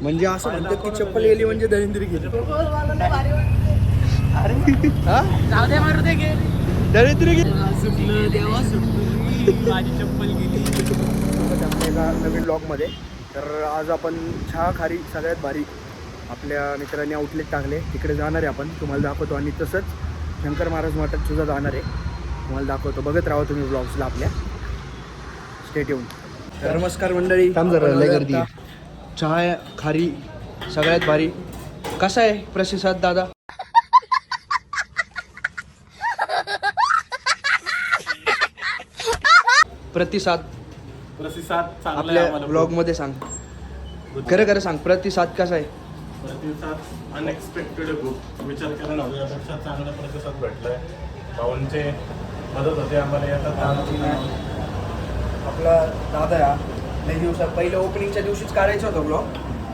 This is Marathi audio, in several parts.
म्हणजे असं म्हणतात की चप्पल गेली म्हणजे दलिंद्री गेली. दलिंद्री गेली. माझी चप्पल गेली. एका नवीन ब्लॉगमध्ये. तर आज आपण चहा खारी सगळ्यात भारी आपल्या मित्रांनी आउटलेट टाकले, तिकडे जाणार आहे आपण, तुम्हाला दाखवतो. आणि तसंच शंकर महाराज मठात सुद्धा जाणार आहे, तुम्हाला दाखवतो. बघत राहा तुम्ही ब्लॉग्सला आपल्या. स्टेट येऊन. तर नमस्कार मंडळी. चहा खारी सगळ्यात भारी. कसा आहे प्रतिसाद दादा? प्रतिसाद आपल्या ब्लॉग मध्ये सांग, खरं खरं सांग, प्रतिसाद कसा आहे? प्रतिसाद अनएक्सपेक्टेड खूप. विचार केला नव्हता यापेक्षा चांगला प्रतिसाद भेटलाय. भावांचे मदत होते आम्हाला येतात. आपला दादा या लई दिवसात पहिल्या ओपनिंगच्या दिवशीच काढायचा होता ब्लॉग,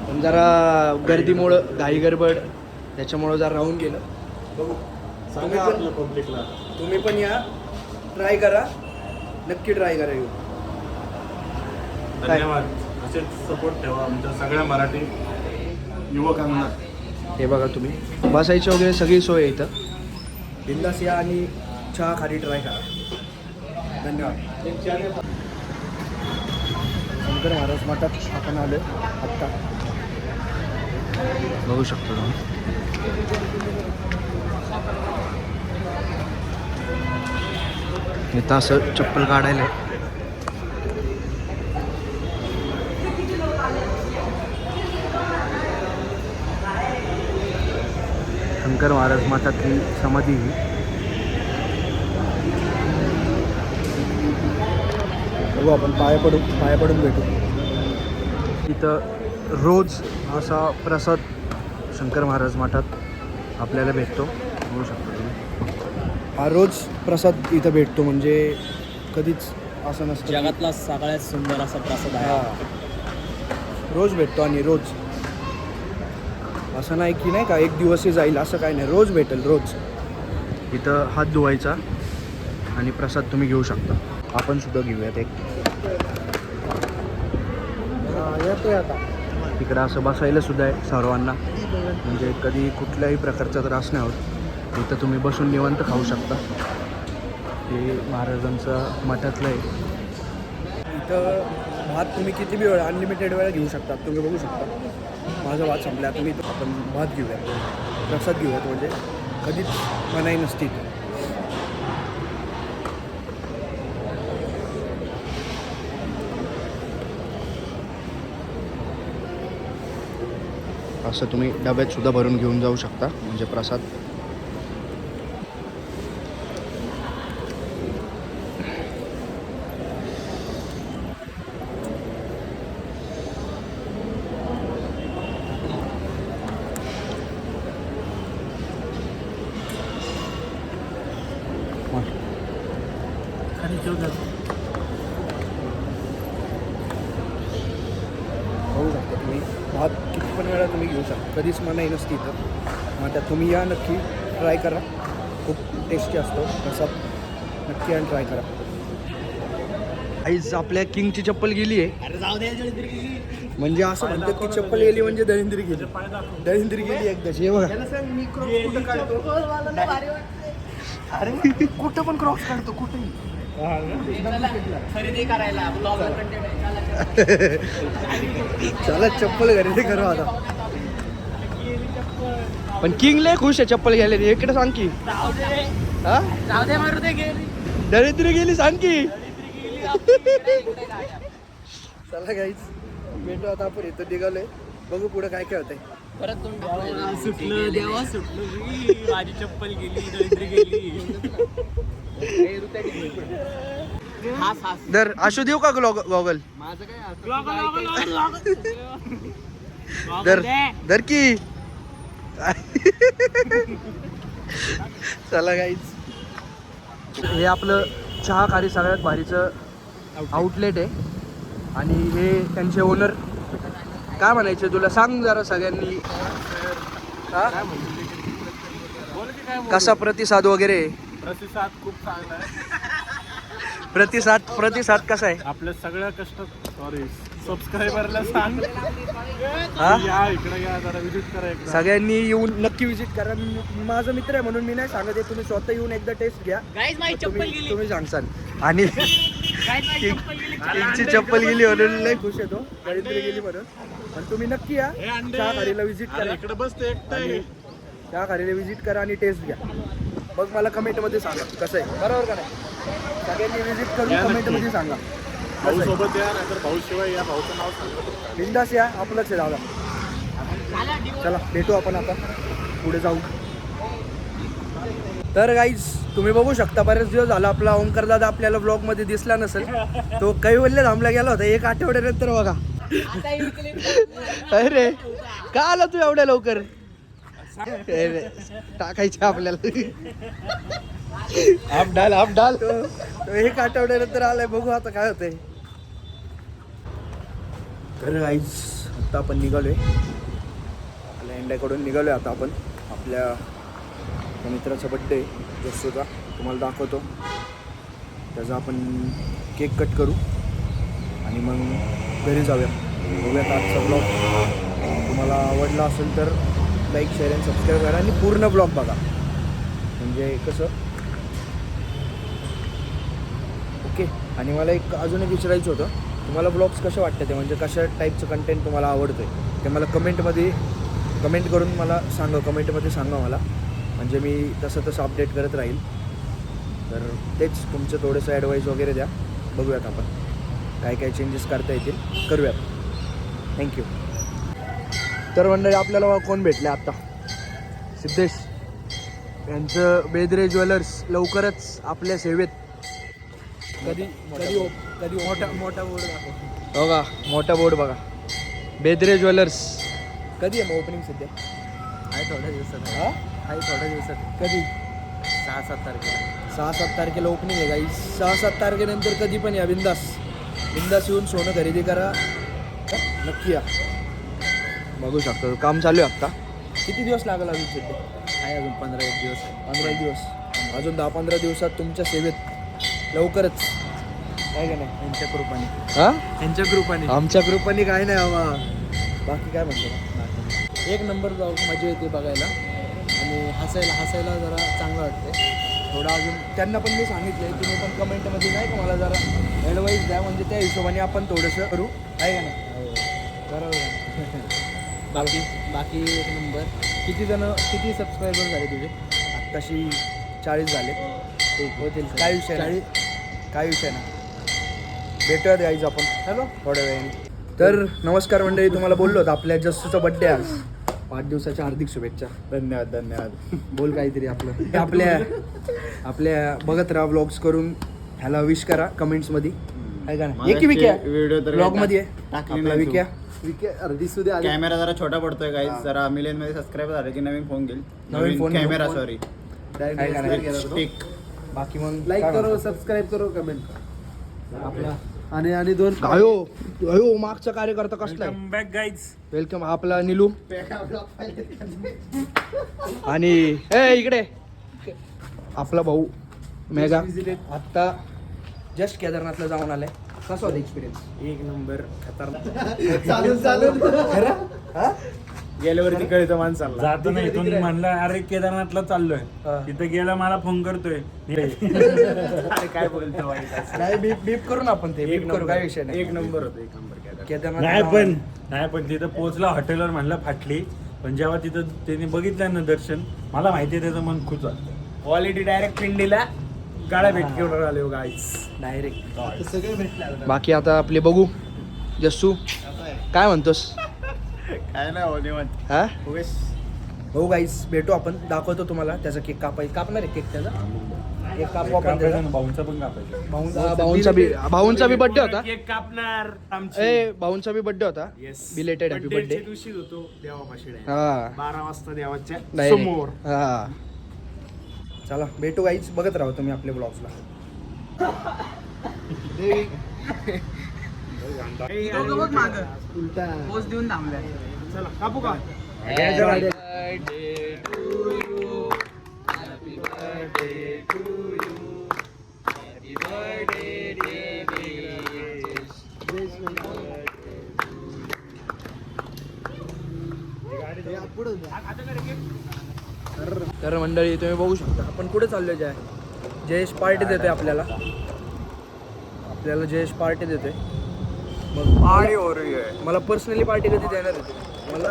पण जरा गर्दीमुळं घाई गडबड त्याच्यामुळं जरा राहून गेलं. बघू, सांगा आपल्या पब्लिकला. तुम्ही पण या, ट्राय करा, नक्की ट्राय करा. येऊ धन्यवाद. असेच सपोर्ट ठेवा आमच्या सगळ्या मराठी युवकांना. हे बघा, तुम्ही बसायची वगैरे सगळी सोय आहे इथं. बिंदास या आणि चहा खाली ट्राय करा. धन्यवाद. शंकर महाराज मठात आपण आलो आत्ता, बघू शकतो तुम्ही. इथं असं चप्पल काढायला शंकर महाराज मठातली समाधी ही. बघू आपण पाया पडून भेटू. इथं रोज असा प्रसाद शंकर महाराज मठात आपल्याला भेटतो, बघू शकतो तुम्ही. हा रोज प्रसाद इथं भेटतो, म्हणजे कधीच असं नसतं. जगातला सगळ्यात सुंदर असा प्रसाद आहे. रोज भेटतो आणि रोज असं नाही की नाही का एक दिवसही जाईल असं काही नाही, रोज भेटेल. रोज इथं हात धुवायचा आणि प्रसाद तुम्ही घेऊ शकता. आपण सुद्धा घेऊयात एक. येतोय आता. तिकडं असं बसायला सुद्धा आहे सर्वांना, म्हणजे कधी कुठल्याही प्रकारचा त्रास नाही होत. इथं तुम्ही बसून निवांत खाऊ शकता. हे महाराजांचं मठातलं आहे. इथं भात तुम्ही किती बी वेळा, अनलिमिटेड वेळा घेऊ शकता. तुम्ही बघू शकता माझा भात संपला, तुम्ही आपण भात घेऊया, प्रसाद घेऊयात, म्हणजे कधीच मनाई नसती. असं तुम्ही डब्यात सुद्धा भरून घेऊन जाऊ शकता, म्हणजे प्रसाद. होऊ शकता तुम्ही भात किती पण वेळा तुम्ही घेऊ शकता, कधीच मनाई नसती इथं. मग आता तुम्ही या, नक्की ट्राय करा. खूप टेस्टी असतो प्रसाद, नक्की आणि ट्राय करा. आईज आपल्या किंगची चप्पल गेली आहे. अरे जाऊ दे. म्हणजे असं म्हणतात की चप्पल गेली म्हणजे दलिंद्री गेली. दलिंद्री गेली एकदाची. हे बघा, मी क्रॉक्स कुठं काढतो. अरे कुठं पण क्रॉक्स काढतो, कुठेही. खरेदी करायला चला चप्पल खरेदी करू आता. पण किंग लय खुश आहे चप्पल घ्यायला. इकडे सांग की, हा जाऊ दे, मारू दे. गेली दरिद्री गेली, सांग की. चला गाईच, भेटू आता आपण. इथं निघालोय, बघू पुढे काय काय होतंय. परत सुटलं देवा, सुटलं. माझी चप्पल गेली, दरिद्री गेली. दर आशू देऊ का गॉगल? माझं काय दर दर की. चला गाईच, हे आपलं चहा खारी सगळ्यात भारीचं आउटलेट आहे. आणि हे त्यांचे ओनर. काय म्हणायचे तुला, सांग जरा सगळ्यांनी. कसा प्रतिसाद वगैरे? प्रतिसाद खूप चांगला आहे. प्रतिसाद कसा आहे? आपल्या सगळ्या कष्ट, सॉरी, सबस्क्रायबरला सांग हा या इकडे या जरा विजिट करा एकदा. सगळ्यांनी येऊन नक्की विजिट करा. माझा मित्र आहे म्हणून मी नाही सांगत आहे, तुम्ही स्वतः येऊन एकदा टेस्ट घ्या. गाईज माझी चप्पल गेली. तुम्ही सांगसाल. आणि गाईज माझी चप्पल गेली. त्यांची चप्पल गेली म्हणून लय खुश येतो, दरिद्री गेली म्हणून. पण तुम्ही नक्की या हे अंडे. चहा खारीला विजिट अरे करा. इकडे बस ते एकटं आहे. आणि चहा खारीला विजिट करा आणि टेस्ट घ्या. मग मला कमेंटमध्ये सांगा कसं आहे, बरोबर का नाही. सगळ्यांनी विजिट करून या नक्की. कमेंटमध्ये सांगा भाऊ सोबत या नाहीतर भाऊ शिवाय या. भाऊचं नाव सांगा. बिंदास या, आपलंच आहे दादा. चला भेटू आपण आता, पुढे जाऊ. तर गाईज तुम्ही बघू शकता, बरेच दिवस झाला आपला ओंकार दादा आपल्याला ब्लॉगमध्ये दिसला नसेल. तो कैवल्य धामला गेला होता 1 आठवड्यानंतर बघा. अरे का आला तू एवढ्या लवकर. टाकायचे आपल्याला आप डाल तो 1 आठवड्यानंतर आलाय. बघू आता काय होतंय. तर गाईज आता आपण निघालोय, आपल्या इंडियाकडून निघालोय. आता आपण आपल्या मित्राचा बड्डे जसूचा तुम्हाला दाखवतो. त्याचा आपण केक कट करू आणि मग घरी जाऊया. बघूयात आजचा ब्लॉग तुम्हाला आवडला असेल तर लाईक शेअर आणि सबस्क्राईब करा आणि पूर्ण ब्लॉग बघा. म्हणजे कसं ओके. आणि मला अजून एक विचारायचं होतं, तुम्हाला ब्लॉग्स कसे वाटतं ते, म्हणजे कशा टाईपचं कंटेंट तुम्हाला आवडतं आहे ते मला कमेंट करून मला सांगा. कमेंटमध्ये सांगा मला, म्हणजे मी तसं अपडेट करत राहील. तर तेच तुमचं थोडंसं ॲडवाईस वगैरे द्या. बघूयात आपण काय चेंजेस करता येतील, करूयात. थँक्यू. तर मंडळी आपल्याला कोण भेटले आत्ता, सिद्धेश यांचं बेदरे ज्वेलर्स लवकरच आपल्या सेवेत. कधी मोठा बोर्ड दाखव बघा, मोठा बोर्ड बघा, बेदरे ज्वेलर्स. कधी आहे मग ओपनिंग सध्या? आहे थोड्या दिवसात. आहे थोड्या दिवसात. कधी? 6-7 तारखेला. 6-7 तारखेला ओपनिंग आहे गाई. 6-7 तारखेनंतर कधी पण या. बिंदास येऊन सोनं खरेदी करा, नक्की या. बघू शकतो काम चालू आहे आत्ता. किती दिवस लागला अजून सध्या? आहे अजून 15-1 दिवस. 15 दिवस. अजून 10-15 दिवसात तुमच्या सेवेत लवकरच आहे का नाही. त्यांच्या कृपाने. हां त्यांच्या कृपाने. आमच्या ग्रुपाने काय नाही बाबा. बाकी काय म्हणतो, एक नंबर जाऊ मजा येते बघायला आणि हसायला जरा चांगलं वाटते. थोडं अजून त्यांना पण मी सांगितलं आहे, तुम्ही पण कमेंटमध्ये नाही का मला जरा ॲडवाईस द्या, म्हणजे त्या हिशोबाने आपण थोडंसं करू आहे का नाही. बरोबर आहे. बाकी एक नंबर. किती सबस्क्रायबर झाले तुझे? आत्ताशी 40 झाले. होतील काय विषय नाही, काय विषय नाही. भेटूयात गाईज आपण हॅलो थोड्या वेळाने. तर नमस्कार मंडळी, तुम्हाला बोललो होतं आपल्या जस्सूचा बड्डे आज. 5 दिवसाच्या हार्दिक शुभेच्छा. धन्यवाद. बोल काहीतरी आपलं. आपल्या बघत राहा ब्लॉग्स करून, ह्याला विश करा कमेंट्समध्ये आहे का नाही. एक विक्या ब्लॉगमध्ये आहे आपला विक्या दिसू दे. कॅमेरा जरा छोटा पडतोय गाईज, जरा मिलियन मध्ये सबस्क्राईबर झाले की नवीन फोन घेईल. नवीन फोन कॅमेरा सॉरी. स्टिक. बाकी मग लाईक काय करो, म्हणतो? सबस्क्राईब करो, कमेंट आपला आणि 2 अयो मागचा कार्यकर्ता कसला आहे. Back guys. वेलकम आपला निलू. आणि इकडे आपला भाऊ मेगा आत्ता जस्ट केदारनाथला जाऊन आलाय. कसा होता एक्सपिरियन्स? एक नंबर खतरनाक. चालून गेल्यावरती कळतं माणसाला. जातो नाही इथून म्हणलं अरे केदारनाथला चाललोय, हा. तिथं गेला मला फोन करतोय. काय बोलतो नाही बीप करू ना आपण, ते बीप करू, काय विषय नाही. एक नंबर होतं, एक नंबर केदारनाथ. केदारनाथ नाही पण तिथं पोहोचला हॉटेलवर म्हणलं फाटली, पण जेव्हा तिथं त्यांनी बघितलं ना दर्शन, मला माहिती आहे त्याचं मन खुश वाटतं. क्वालिटी डायरेक्ट पिंडीला गाड्या भेट घेऊन आले गाईस डायरेक्ट. सगळे भेटले. बाकी आता आपले बघू. जस्सू काय म्हणतोस? काय नाही हो निवांत. हा उगेच हो गाईस, भेटू आपण, दाखवतो तुम्हाला त्याचा केक कापणार आहे. केक त्याचा केक कापू आपण त्याचा. भाऊंचा पण कापायचा. भाऊंचा बी बर्थडे होता. केक कापणार भाऊंचा बी बर्थडे होता. Belated happy birthday. दिवशी होतो देवापाशी हा 12 वाजता देवाच्या Direct. समोर. हा चला भेटू गाईच. बघत राहा तुम्ही आपल्या ब्लॉग्सला. बघ माग पोस्ट देऊन थांबलाय. चला कापू का? तर मंडळी तुम्ही बघू शकता आपण कुठे चाललो जय जयेश पार्टी देतोय आपल्याला जयेश पार्टी देतोय मग मला पर्सनली पार्टी कधी देणार आहे मला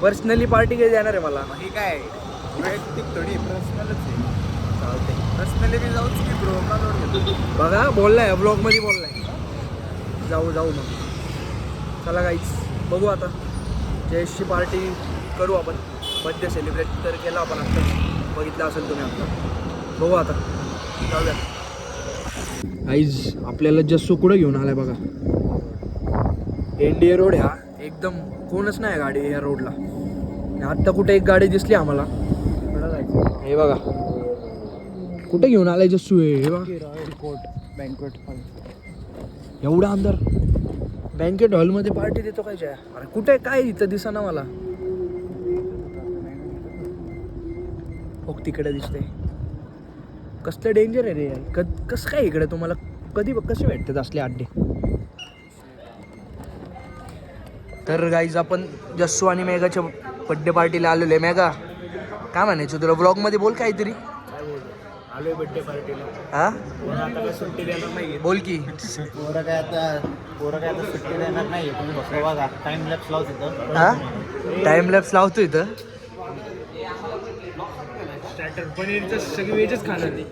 पर्सनली पार्टी कधी देणार आहे मला ही काय वैयक्तिक थोडी पर्सनलच आहे. चालते पर्सनली मी जाऊच की ब्रो का लोड घेतो. बघा बोललाय ब्लॉगमध्ये बोललाय जाऊ मग चला गाईच बघू आता जयेशची पार्टी करू आपण बर्थडे सेलिब्रेट तर केला आपण आत्ता बघितलं असेल तुम्ही आत्ता बघू आता जाऊया आईज आपल्याला जस्सू कुठं घेऊन आलाय बघा एनडीए रोड ह्या एकदम कोणच नाही गाडी या रोडला आत्ता कुठे एक गाडी दिसली आम्हाला हे बघा कुठे घेऊन आलाय जस्सू हे बघा एवढा अंदर बँकेट हॉलमध्ये पार्टी देतो काय जया अरे कुठे काय इथं दिसा ना मला हो तिकडे दिसते कसलं डेंजर आहे रे कसं काय इकडे तुम्हाला कसे भेटतात असले अड्डे तर गाईज आपण जस्सू आणि मेघाच्या बड्डे पार्टीला आलेलो आहे मेघा काय म्हणायचं तुला ब्लॉगमध्ये बोल काहीतरी आलोय बर्थडे पार्टीला हा आता काय सुट्टी देणार नाही बोल की पोरं काय आता सुट्टी देणार नाही तुम्ही बघा बघा टाइम लॅप्स लावत होतं. हा टाइम लॅप्स लावतो इथं स्टार्टर पनीरचं सगळी व्हेजच खाणार ती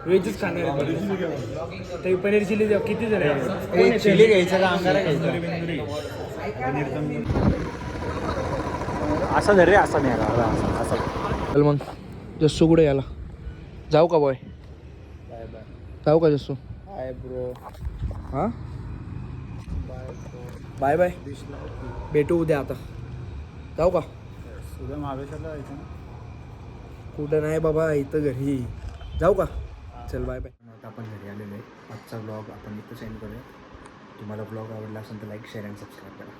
व्हेजच खाणार आहे ते पनीर चिली किती जण आहे चिली घ्यायचं का अंगारा घ्यायचं असा धर रे असा नाही आला असा चल मग जस्सू कुठे याला जाऊ का बॉय जाऊ का जस्सू हाय ब्रो हां बाय बाय भेटू उद्या आता जाऊ का उद्या महाबळेश्वरला जायचं ना. कुठं नाही बाबा इथं घरी जाऊ का चल बाय बाय आपण घरी आलेलो आहे आजचा ब्लॉग आपण इथं सेंड करूया तुम्हाला ब्लॉग आवडला असेल तर लाईक शेअर अँड सबस्क्राईब करा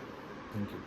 थँक्यू